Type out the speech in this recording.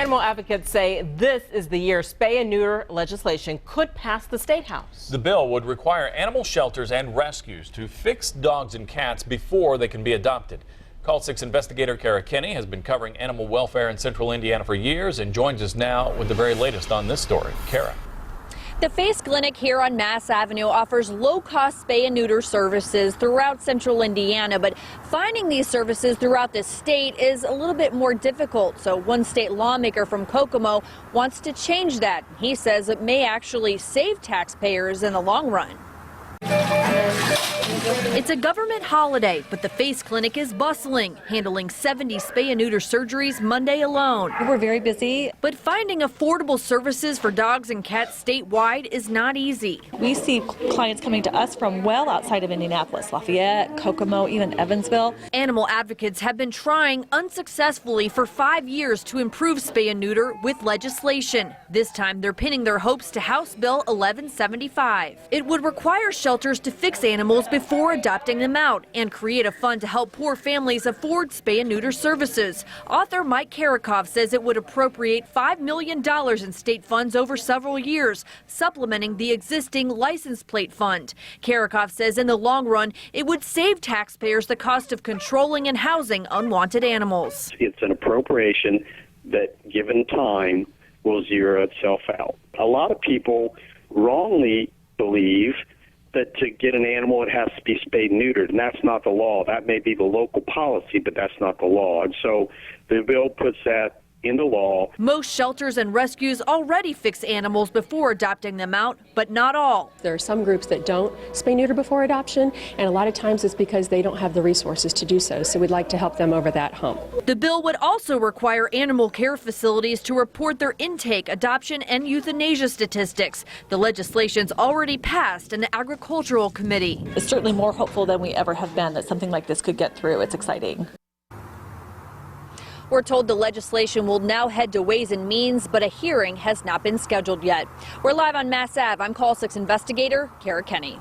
Animal advocates say this is the year spay and neuter legislation could pass the State House. The bill would require animal shelters and rescues to fix dogs and cats before they can be adopted. Call 6 investigator Kara Kenney has been covering animal welfare in central Indiana for years and joins us now with the very latest on this story. Kara. The Face Clinic here on Mass Avenue offers low-cost spay and neuter services throughout central Indiana, but finding these services throughout the state is a little bit more difficult. So one state lawmaker from Kokomo wants to change that. He says it may actually save taxpayers in the long run. It's a government holiday, but the Face Clinic is bustling, handling 70 spay and neuter surgeries Monday alone. We're very busy. But finding affordable services for dogs and cats statewide is not easy. We see clients coming to us from well outside of Indianapolis, Lafayette, Kokomo, even Evansville. Animal advocates have been trying unsuccessfully for 5 years to improve spay and neuter with legislation. This time they're pinning their hopes to House Bill 1175. It would require shelters to fix animals before adopting them out and create a fund to help poor families afford spay and neuter services. Author Mike Karkov says it would appropriate $5 million in state funds over several years, supplementing the existing license plate fund. Karkov says in the long run, it would save taxpayers the cost of controlling and housing unwanted animals. It's an appropriation that, given time, will zero itself out. A lot of people wrongly believe that to get an animal, it has to be spayed and neutered, and that's not the law. That may be the local policy, but that's not the law. And so the bill puts that into law. Most shelters and rescues already fix animals before adopting them out, but not all. There are some groups that don't spay-neuter before adoption, and a lot of times it's because they don't have the resources to do so. So we'd like to help them over that hump. The bill would also require animal care facilities to report their intake, adoption, and euthanasia statistics. The legislation's already passed in the Agricultural Committee. It's certainly more hopeful than we ever have been that something like this could get through. It's exciting. We're told the legislation will now head to Ways and Means, but a hearing has not been scheduled yet. We're live on Mass Ave. I'm Call 6 investigator Kara Kenney.